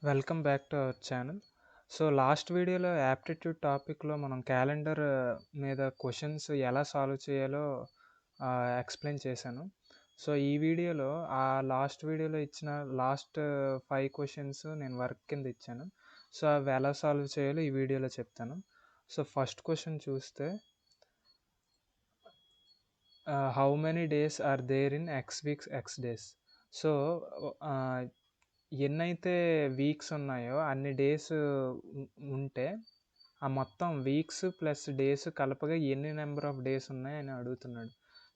Welcome back to our channel. So last వీడియోలో aptitude టాపిక్లో మనం క్యాలెండర్ మీద క్వశ్చన్స్ ఎలా సాల్వ్ చేయాలో ఎక్స్ప్లెయిన్ చేశాను. సో ఈ వీడియోలో ఆ లాస్ట్ వీడియోలో ఇచ్చిన లాస్ట్ 5 క్వశ్చన్స్ నేను వర్క్ కింద ఇచ్చాను. సో అవి ఎలా సాల్వ్ చేయాలో ఈ వీడియోలో చెప్తాను. సో ఫస్ట్ క్వశ్చన్ చూస్తే how many days are there in x weeks x days. So ఎన్నైతే వీక్స్ ఉన్నాయో అన్ని డేస్ ఉంటే ఆ మొత్తం వీక్స్ ప్లస్ డేస్ కలపగా ఎన్ని నెంబర్ ఆఫ్ డేస్ ఉన్నాయని అడుగుతున్నాడు.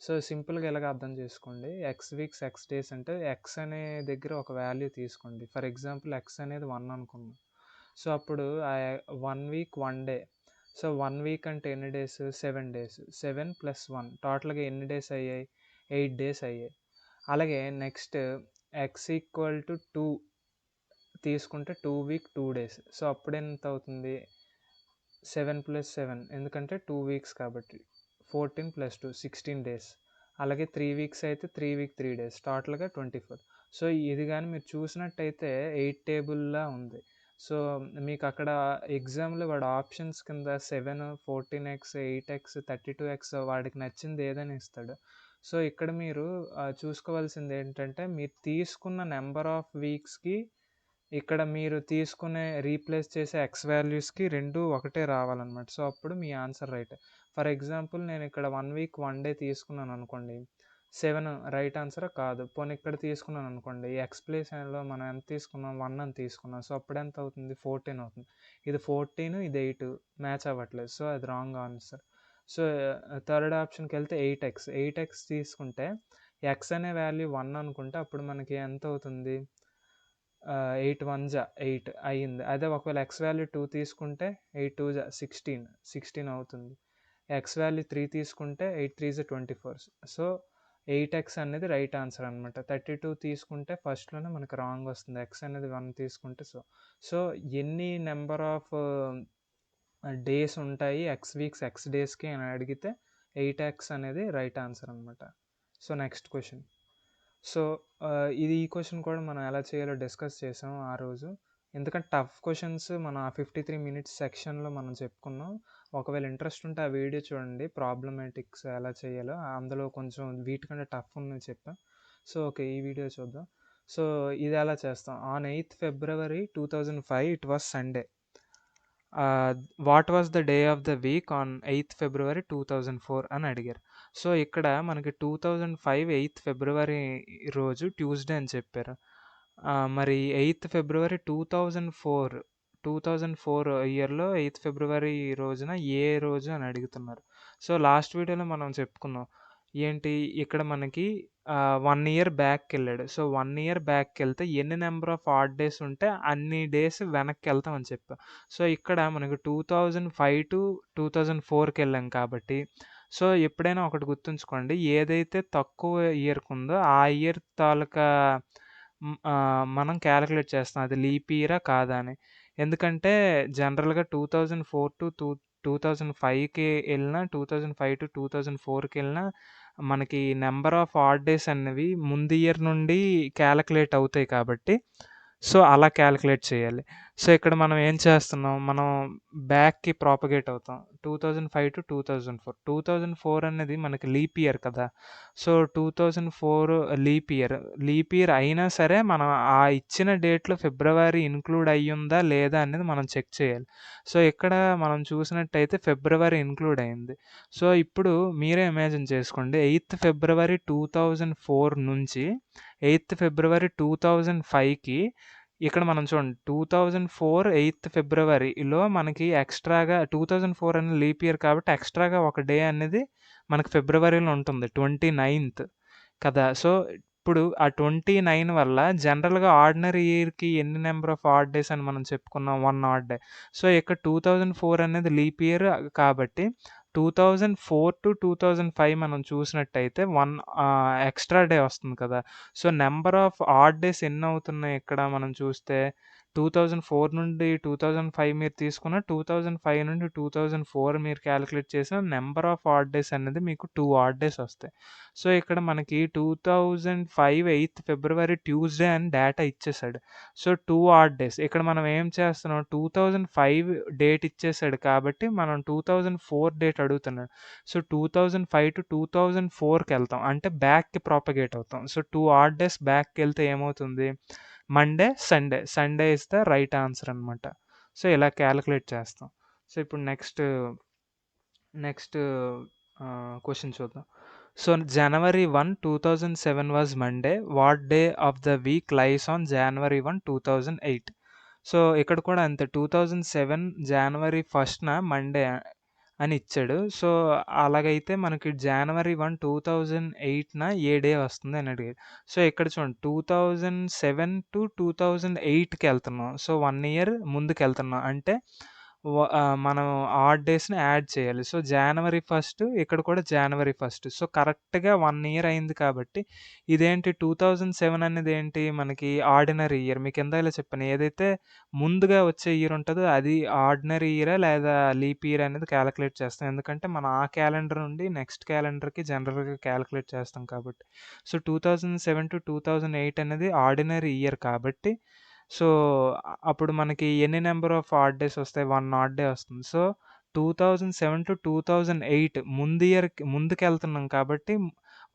సో సింపుల్గా ఎలాగ అర్థం చేసుకోండి. ఎక్స్ వీక్స్ ఎక్స్ డేస్ అంటే ఎక్స్ అనే దగ్గర ఒక వాల్యూ తీసుకోండి. ఫర్ ఎగ్జాంపుల్ ఎక్స్ అనేది 1 అనుకున్నాం. సో అప్పుడు ఆ 1 వీక్ 1 డే. సో 1 వీక్ అంటే ఎన్ని డేస్? 7 డేస్. 7 + 1 టోటల్గా ఎన్ని డేస్ అయ్యాయి? 8 డేస్ అయ్యాయి. అలాగే నెక్స్ట్ ఎక్స్ ఈక్వల్ టు 2 తీసుకుంటే 2 వీక్ 2 డేస్. సో అప్పుడు ఎంత అవుతుంది? 7 + 7 ఎందుకంటే 2 వీక్స్ కాబట్టి 14 + 2 16 డేస్. అలాగే 3 వీక్స్ అయితే 3 వీక్ 3 డేస్ టోటల్గా 24. సో ఇది కానీ మీరు చూసినట్టయితే 8 టేబుల్లా ఉంది. సో మీకు అక్కడ ఎగ్జామ్లో వాడు ఆప్షన్స్ కింద 7 14x 8x 32x వాడికి నచ్చింది ఏదైనా ఇస్తాడు. సో ఇక్కడ మీరు చూసుకోవాల్సింది ఏంటంటే మీరు తీసుకున్న నెంబర్ ఆఫ్ వీక్స్కి ఇక్కడ మీరు తీసుకునే రీప్లేస్ చేసే ఎక్స్ వాల్యూస్కి రెండు ఒకటే రావాలన్నమాట. సో అప్పుడు మీ ఆన్సర్ రైట్. ఫర్ ఎగ్జాంపుల్ నేను ఇక్కడ 1 వీక్ 1 డే తీసుకున్నాను అనుకోండి, 7 రైట్ ఆన్సర్ కాదు. పోనీ ఇక్కడ తీసుకున్నాను అనుకోండి, ఎక్స్ ప్లేస్లో మనం ఎంత తీసుకున్నాం? 1 అని తీసుకున్నాం. సో అప్పుడు ఎంత అవుతుంది? 14 అవుతుంది. ఇది 14 ఇది 8 మ్యాచ్ అవ్వట్లేదు. సో అది రాంగ్ ఆన్సర్. సో థర్డ్ ఆప్షన్కి వెళ్తే 8x తీసుకుంటే ఎక్స్ అనే వాల్యూ 1 అనుకుంటే అప్పుడు మనకి ఎంత అవుతుంది? 8 1 8 అయ్యింది. అదే ఒకవేళ ఎక్స్ వాల్యూ 2 తీసుకుంటే 8 2 16 అవుతుంది. ఎక్స్ వాల్యూ 3 తీసుకుంటే 8 3 24. సో 8x అనేది రైట్ ఆన్సర్ అనమాట. 32 తీసుకుంటే ఫస్ట్లోనే మనకు రాంగ్ వస్తుంది. ఎక్స్ అనేది 1 తీసుకుంటే సో ఎన్ని నెంబర్ ఆఫ్ డేస్ ఉంటాయి ఎక్స్ వీక్స్ ఎక్స్ డేస్కి అని అడిగితే 8x అనేది రైట్ ఆన్సర్ అనమాట. So next question. సో ఈ క్వశ్చన్ కూడా మనం ఎలా చేయాలో డిస్కస్ చేసాం ఆ రోజు. ఎందుకంటే టఫ్ క్వశ్చన్స్ మన 53 మినిట్స్ సెక్షన్లో మనం చెప్పుకున్నాం. ఒకవేళ ఇంట్రెస్ట్ ఉంటే ఆ వీడియో చూడండి, ప్రాబ్లమాటిక్స్ ఎలా చేయాలో. అందులో కొంచెం వీటికంటే టఫ్ ఉన్నది చెప్పాం. సో ఓకే, ఈ వీడియో చూద్దాం. సో ఇది ఎలా చేస్తాం? On 8th February 2005 it was Sunday. What was the day of the week on 8th February 2004 అని అడిగారు. సో ఇక్కడ మనకి 2005 8th February రోజు ట్యూస్డే అని చెప్పారు. మరి 8th February 2004 ఇయర్లో 8th February రోజున ఏ రోజు అని అడుగుతున్నారు. సో లాస్ట్ వీడియోలో మనం చెప్పుకున్నాం ఏంటి, ఇక్కడ మనకి 1 ఇయర్ బ్యాక్కి వెళ్ళాడు. సో 1 ఇయర్ బ్యాక్కి వెళ్తే ఎన్ని నెంబర్ ఆఫ్ ఆడ్ డేస్ ఉంటే అన్ని డేస్ వెనక్కి వెళ్తాం అని చెప్పాం. సో ఇక్కడ మనకు 2005 టు 2004కి వెళ్ళాం కాబట్టి సో ఎప్పుడైనా ఒకటి గుర్తుంచుకోండి, ఏదైతే తక్కువ ఇయర్కి ఉందో ఆ ఇయర్ తాలూకా మనం క్యాలిక్యులేట్ చేస్తాం అది లీప్ ఇయరా కాదా అని. ఎందుకంటే జనరల్గా 2004 టు 2005కి వెళ్ళినా 2005 టు 2004కి వెళ్ళినా మనకి నెంబర్ ఆఫ్ ఆడ్ డేస్ అనేవి ముందు ఇయర్ నుండి క్యాలిక్యులేట్ అవుతాయి కాబట్టి సో అలా క్యాలిక్యులేట్ చేయాలి. సో ఇక్కడ మనం ఏం చేస్తున్నాం, మనం బ్యాక్కి ప్రాపగేట్ అవుతాం 2005 టు 2004. 2004 అనేది మనకి లీప్ ఇయర్ కదా. సో 2004 లీప్ ఇయర్ అయినా సరే మనం ఆ ఇచ్చిన డేట్లో ఫిబ్రవరి ఇంక్లూడ్ అయ్యిందా లేదా అనేది మనం చెక్ చేయాలి. సో ఇక్కడ మనం చూసినట్టయితే ఫిబ్రవరి ఇంక్లూడ్ అయింది. సో ఇప్పుడు మీరే ఇమాజిన్ చేసుకోండి, 8th February 2004 నుంచి 8th February 2005కి ఇక్కడ మనం చూడండి 2004 8th Februaryలో మనకి ఎక్స్ట్రాగా 2004 అనేది లీప్ ఇయర్ కాబట్టి ఎక్స్ట్రాగా ఒక డే అనేది మనకి ఫిబ్రవరిలో ఉంటుంది 29th కదా. సో ఇప్పుడు ఆ 29 వల్ల జనరల్గా ఆర్డినరీ ఇయర్కి ఎన్ని నెంబర్ ఆఫ్ ఆడ్ డేస్ అని మనం చెప్పుకున్నాం? 1 ఆడ్ డే. సో ఇక్కడ 2004 అనేది లీప్ ఇయర్ కాబట్టి 2004 టు 2005 మనం చూసినట్టయితే 1 ఎక్స్ట్రా డే వస్తుంది కదా. So number of odd days ఎన్ని అవుతున్నాయి ఇక్కడ మనం చూస్తే 2004 నుండి 2005 మీరు తీసుకున్న 2005 నుండి 2004 మీరు క్యాలిక్యులేట్ చేసిన నెంబర్ ఆఫ్ ఆడ్ డేస్ అనేది మీకు 2 ఆడ్ డేస్ వస్తాయి. సో, ఇక్కడ మనకి 2005 8థ్ ఫిబ్రవరి ట్యూస్‌డే అని డేటా ఇచ్చేసాడు. So, 2 odd days. ఇక్కడ మనం ఏం చేస్తున్నాం 2005 డేట్ ఇచ్చేసాడు కాబట్టి మనం 2004 డేట్ అడుగుతున్నాడు. సో, 2005 టు 2004కెళ్తాం. అంటే బ్యాక్‌కి ప్రాపగేట్ అవుతాం. సో, 2 ఆడ్ డేస్ బ్యాక్‌కెళ్తే ఏమవుతుంది? Monday, Sunday. Sunday is the right answer అనమాట. సో, ఇలా క్యాలిక్యులేట్ చేస్తాం. సో, ఇప్పుడు నెక్స్ట్ క్వెషన్ చూద్దాం. So, January 1, 2007 was Monday. What day of the week lies on January 1, 2008? So, ఇక్కడ కూడా అంతే 2007 జనవరి 1న మండే అని ఇచ్చాడు. సో, అలాగైతే మనకి January 1, 2008న ఏ డే వస్తుంది అని అడిగాడు. సో, ఇక్కడ చూడండి 2007 టు 2008కెళ్తున్నాం. సో, 1 ఇయర్ ముందుకెళ్తున్నాం. అంటే మనం ఆడ్ డేస్‌ని యాడ్ చేయాలి. సో, January 1 ఇక్కడ కూడా January 1. సో, కరెక్ట్‌గా 1 ఇయర్ అయింది కాబట్టి ఇదేంటి 2007 అనేదేంటి మనకి ఆర్డినరీ ఇయర్. మీకు ఇందాకలే చెప్పాను. ఏదైతే ముందుగా వచ్చే ఇయర్ ఉంటదో అది ఆర్డినరీ ఇయరా లేదా లీప్ ఇయర్ అనేది క్యాలిక్యులేట్ చేస్తాం. ఎందుకంటే మనం ఆ క్యాలెండర్ నుండి నెక్స్ట్ క్యాలెండర్‌కి జనరల్‌గా క్యాలిక్యులేట్ చేస్తాం కాబట్టి. సో, 2007-2008 అనేది ఆర్డినరీ ఇయర్ కాబట్టి సో, అప్పుడు మనకి ఎన్ని నంబర్ ఆఫ్ ఆడ్ డేస్ వస్తాయి? 1 ఆడ్ డే వస్తుంది. సో, 2007-2008 ముందుకెళ్తున్నాం కాబట్టి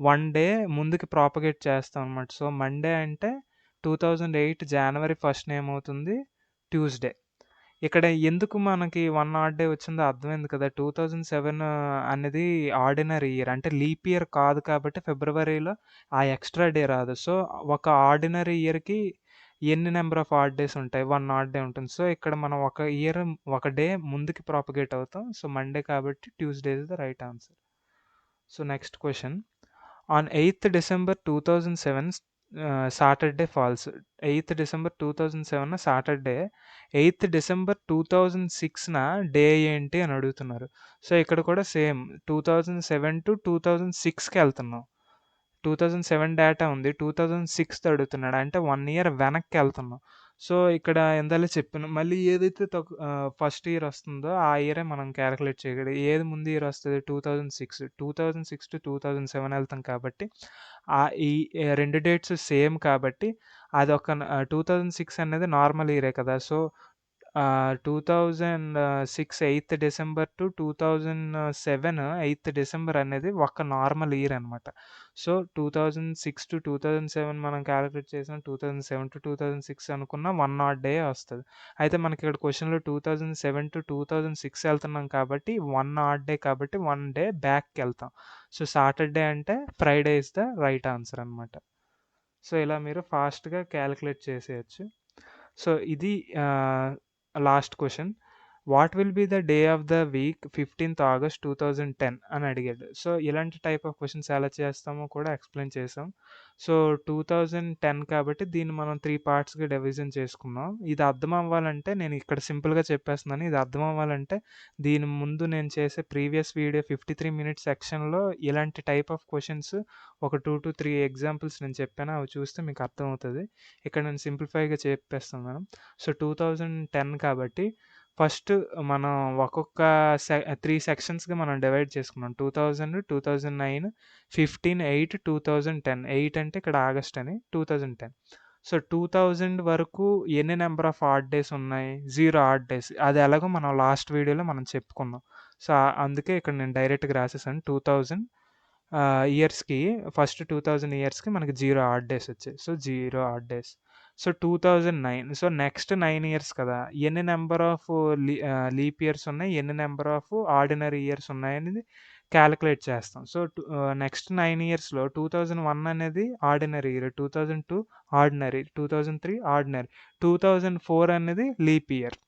1 డే ముందుకి ప్రాపగేట్ చేస్తాం అనమాట. సో, మండే అంటే 2008 జనవరి 1 ఏమవుతుంది? ట్యూస్‌డే. ఇక్కడ ఎందుకు మనకి 1 ఆడ్ డే వచ్చిందో అర్థమైంది కదా! 2007 అనేది ఆర్డినరీ ఇయర్. అంటే లీప్ ఇయర్ కాదు కాబట్టి ఫిబ్రవరిలో ఆ ఎక్స్‌ట్రా డే రాదు. సో, ఒక ఆర్డినరీ ఇయర్‌కి ఎన్ని నంబర్ ఆఫ్ ఆడ్ డేస్ ఉంటాయి? 1 ఆడ్ డే ఉంటుంది. సో, ఇక్కడ మనం ఒక డే ముందుకి ప్రాపగేట్ అవుతాం. సో, మండే కాబట్టి Tuesday is the right answer. So, next question. On 8థ్ డిసెంబర్ 2007 సాటర్డే ఫాల్స్. 8థ్ డిసెంబర్ 2007 సాటర్డే. 8థ్ డిసెంబర్ 2006న డే ఏంటి అని అడుగుతున్నారు. సో, ఇక్కడ కూడా సేమ్ 2007-2006కెళ్తున్నాం. 2007 డేటా ఉంది. 2006 అడుగుతున్నాడు. అంటే 1 ఇయర్ వెనక్కెళ్తున్నాం. సో, ఇక్కడ ఇందాలే చెప్పాను. మళ్ళీ ఏదైతే ఫస్ట్ ఇయర్ వస్తుందో ఆ ఇయరే మనం క్యాలిక్యులేట్ చేయగలం. ఏది ముందు ఇయర్ వస్తది? 2006. 2006-2007 ఎళ్తాం కాబట్టి ఈ 2 డేట్స్ సేమ్ కాబట్టి అదొక 2006 అనేది నార్మల్ ఇయరే కదా! So, 2006 eighth December to 2007 eighth December అనేది ఒక నార్మల్ ఇయర్ అనమాట. సో, 2006-2007 మనం క్యాలిక్యులేట్ చేసిన 2007-2006 అనుకున్న 1 ఆడ్ డే వస్తది. అయితే మనకి ఇక్కడ క్వెషన్‌లో 2007-2006 ఎళ్తున్నాం కాబట్టి 1 ఆడ్ డే కాబట్టి 1 డే బ్యాక్‌కెళ్తాం. సో, సాటర్డే అంటే Friday is the right answer అనమాట. సో, ఇలా మీరు ఫాస్ట్‌గా క్యాలిక్యులేట్ చేసేయొచ్చు. సో, ఇది last question. What will be the day of the week 15th August 2010 అని అడిగాడు. సో, ఇలాంటి టైప్ ఆఫ్ క్వెషన్స్ ఎలా చేస్తామో కూడా ఎక్స్‌ప్లెయిన్ చేసాం. సో, 2010 కాబట్టి దీన్ని మనం 3 పార్ట్స్‌గా డివిజన్ చేసుకున్నాం. ఇది అర్థం అవ్వాలంటే నేను ఇక్కడ సింపుల్‌గా చెప్పేస్తున్నాను. ఇది అర్థం అవ్వాలంటే దీని ముందు నేను చేసే ప్రీవియస్ వీడియో 53 మినిట్స్ సెక్షన్‌లో ఇలాంటి టైప్ ఆఫ్ క్వెషన్స్ ఒక 2-3 ఎగ్జాంపుల్స్ నేను చెప్పాను. అవి చూస్తే మీకు అర్థమవుతది. ఇక్కడ నేను సింప్లిఫైగా చెప్పేస్తున్నాను. సో, 2010 కాబట్టి ఫస్ట్ మనం ఒక్కొక్క 3 సెక్షన్స్‌గా మనం డివైడ్ చేసుకున్నాం. 2000, 2009, 15, 8, 2010. 8 అంటే ఇక్కడ ఆగస్ట్ అని 2010. సో, 2000 వరకు ఎన్ని నంబర్ ఆఫ్ ఆడ్ డేస్ ఉన్నాయి? 0 ఆడ్ డేస్. అది ఎలాగో మనం లాస్ట్ వీడియోలో మనం చెప్పుకున్నాం. సో, అందుకే ఇక్కడ నేను డైరెక్ట్‌గా రాసేసాను. 2000 ఇయర్స్‌కి ఫస్ట్ 2000 ఇయర్స్‌కి మనకి 0 ఆడ్ డేస్ వచ్చాయి. So, 0 odd days. So, 2009 so, next 9 years కదా! ఎన్ని నంబర్ ఆఫ్ లీప్ ఇయర్స్ ఉన్నాయి? ఎన్ని నంబర్ ఆఫ్ ఆర్డినరీ ఇయర్స్ ఉన్నాయనేది క్యాలిక్యులేట్ చేస్తాం. సో, నెక్స్ట్ 9 ఇయర్స్‌లో 2001 అనేది ఆర్డినరీ ఇయర్, 2002 ఆర్డినరీ, 2003 ఆర్డినరీ, 2004 అనేది లీప్ ఇయర్.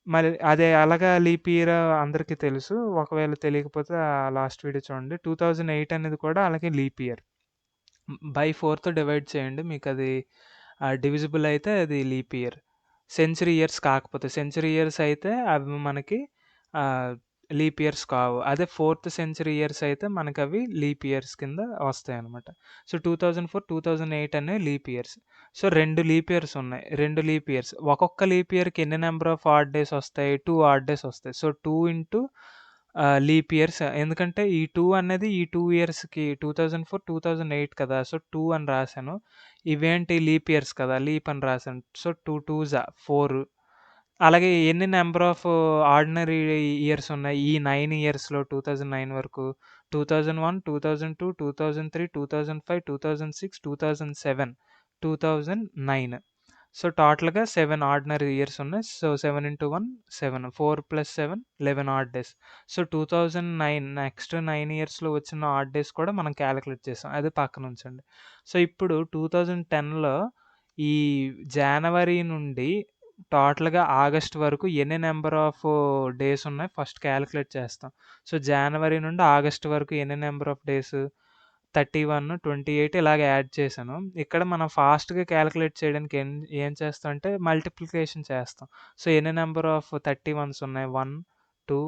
మరి అది ఎలాగా లీప్ ఇయర్ అందరికీ తెలుసు. ఒకవేళ తెలియకపోతే లాస్ట్ వీడియో చూడండి. 2008 అనేది కూడా అలాగే లీప్ ఇయర్. బై 4తో డివైడ్ చేయండి. మీకది డివిజిబుల్ అయితే అది లీప్ ఇయర్. సెంచరీ ఇయర్స్ కాకపోతే. సెంచరీ ఇయర్స్ అయితే అవి మనకి లీప్ ఇయర్స్ కావు. అదే 4th సెంచరీ ఇయర్స్ అయితే మనకవి లీప్ ఇయర్స్ కింద వస్తాయన్నమాట. సో, 2004, 2008 అనేవి leap years. So, 2 leap years ఉన్నాయి. 2 లీప్ ఇయర్స్. ఒక్కొక్క లీప్ ఇయర్‌కి ఎన్ని నంబర్ ఆఫ్ ఆడ్ డేస్ వస్తాయి? 2 ఆడ్ డేస్ వస్తాయి. So, 2 into leap years. ఎందుకంటే ఈ 2 అనేది ఈ 2 ఇయర్స్‌కి 2004, 2008 కదా! సో, 2 అని రాశాను. ఇవేంటి లీప్ ఇయర్స్ కదా! లీప్ అని రాశాను. సో, 2 2జా 4. అలాగే ఎన్ని నంబర్ ఆఫ్ ఆర్డినరీ ఇయర్స్ ఉన్నాయి ఈ 9 ఇయర్స్‌లో 2009 వరకు? 2001, 2002, 2003, 2005, 2006, 2007, 2009. సో, టోటల్‌గా 7 ఆర్డినరీ ఇయర్స్ ఉన్నాయి. So, 7 into 1 7. 4 + 7 11 odd days. So, 2009 next 9 ఇయర్స్‌లో వచ్చిన ఆడ్ డేస్ కూడా మనం కాలిక్యులేట్ చేసాం. అది పక్కనుంచండి. సో, ఇప్పుడు 2010లో ఈ జనవరి నుండి టోటల్‌గా ఆగస్ట్ వరకు ఎన్ని నంబర్ ఆఫ్ డేస్ ఉన్నాయి ఫస్ట్ కాలిక్యులేట్ చేస్తాం. సో, జనవరి నుండి ఆగస్ట్ వరకు ఎన్ని నంబర్ ఆఫ్ డేస్? 31, 28 ఇలాగ యాడ్ చేశాను. ఇక్కడ మనం ఫాస్ట్‌గా కాలిక్యులేట్ చేయడానికి ఏం చేస్తాం అంటే మల్టిప్లికేషన్ చేస్తాం. సో, ఎన్ని నంబర్ ఆఫ్ 31s ఉన్నాయి? 1, 2,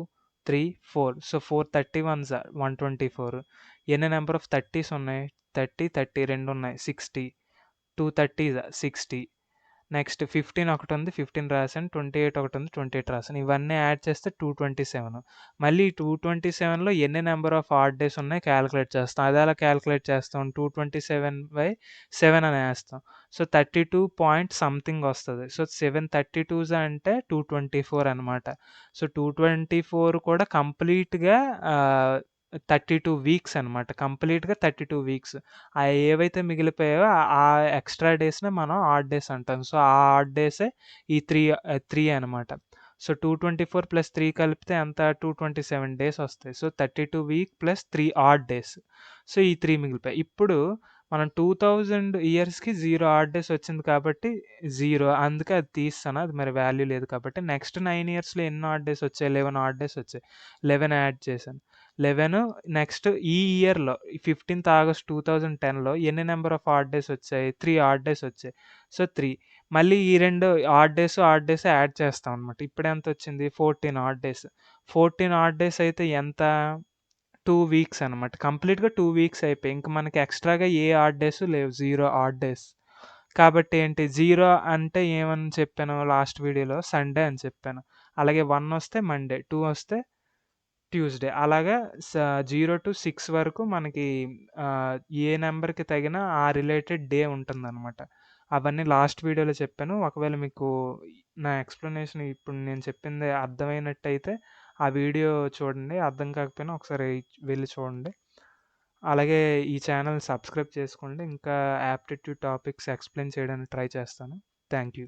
3, 4. So, 4 31s 124. ఎన్ని నంబర్ ఆఫ్ 30s ఉన్నాయి? 30, 30 రెండున్నాయి 60. 2 30s 60. నెక్స్ట్ 15 ఒకటుంది. 15 రాశాను. 28 ఒకటుంది. 28 రాశాను. ఇవన్నీ యాడ్ చేస్తే 227. మళ్ళీ 227లో ఎన్ని నంబర్ ఆఫ్ ఆడ్ డేస్ ఉన్నాయి కాలిక్యులేట్ చేస్తాం. అదెలా కాలిక్యులేట్ చేస్తాం? 227/7 అని ఏస్తాం. సో, 32 పాయింట్ సంథింగ్ వస్తది. సో, 7 32s అంటే 224 అనమాట. సో, 224 కూడా కంప్లీట్‌గా 32 వీక్స్ అనమాట. కంప్లీట్‌గా 32 వీక్స్. ఏవైతే మిగిలిపోయాయో ఆ ఎక్స్‌ట్రా డేస్‌నే మనం ఆడ్ డేస్ అంటాం. సో, ఆ ఆడ్ డేసే ఈ 3 అనమాట. సో, 224 + 3 కలిపితే ఎంత? 227 డేస్ వస్తాయి. So, 32 week + 3 odd days. So, ఈ 3 మిగిలిపోయాయి. ఇప్పుడు మనం 2000 ఇయర్స్‌కి 0 ఆడ్ డేస్ వచ్చింది కాబట్టి 0 అందుకే అది తీసేసాను. అది మరి వాల్యూ లేదు కాబట్టి. నెక్స్ట్ 9 ఇయర్స్‌లో ఎన్ని ఆడ్ డేస్ వచ్చాయి? 11 ఆడ్ డేస్ వచ్చాయి. 11 యాడ్ చేశాను. 11 నెక్స్ట్ ఈ ఇయర్‌లో 15th ఆగస్ట్ 2010లో ఎన్ని నంబర్ ఆఫ్ ఆడ్ డేస్ వచ్చాయి? 3 ఆడ్ డేస్ వచ్చాయి. సో, 3 మళ్ళీ ఈ 2 ఆడ్ డేస్ యాడ్ చేస్తాం అనమాట. ఇప్పుడెంతొచ్చింది? 14 ఆడ్ డేస్. 14 ఆడ్ డేస్ అయితే ఎంత? 2 వీక్స్ అనమాట. కంప్లీట్‌గా 2 వీక్స్ అయిపోయాయి. ఇంక మనకి ఎక్స్‌ట్రాగా ఏ ఆడ్ డేస్ లేవు. 0 ఆడ్ డేస్. కాబట్టి ఏంటి 0 అంటే ఏమని చెప్పాను లాస్ట్ వీడియోలో? సండే అని చెప్పాను. అలాగే 1 వస్తే మండే, 2 వస్తే ట్యూస్‌డే. అలాగా స 0-6 వరకు మనకి ఏ నంబర్‌కి తగిన ఆ రిలేటెడ్ డే ఉంటుందనమాట. అవన్నీ లాస్ట్ వీడియోలో చెప్పాను. ఒకవేళ మీకు నా ఎక్స్‌ప్లనేషన్ ఇప్పుడు నేను చెప్పింది అర్థమైనట్టయితే ఆ వీడియో చూడండి. అర్థం కాకపోయినా ఒకసారి వెళ్లి చూడండి. అలాగే ఈ ఛానెల్ సబ్స్క్రైబ్ చేసుకోండి. ఇంకా యాప్టిట్యూడ్ టాపిక్స్ ఎక్స్‌ప్లెయిన్ చేయడానికి ట్రై చేస్తాను. Thank you.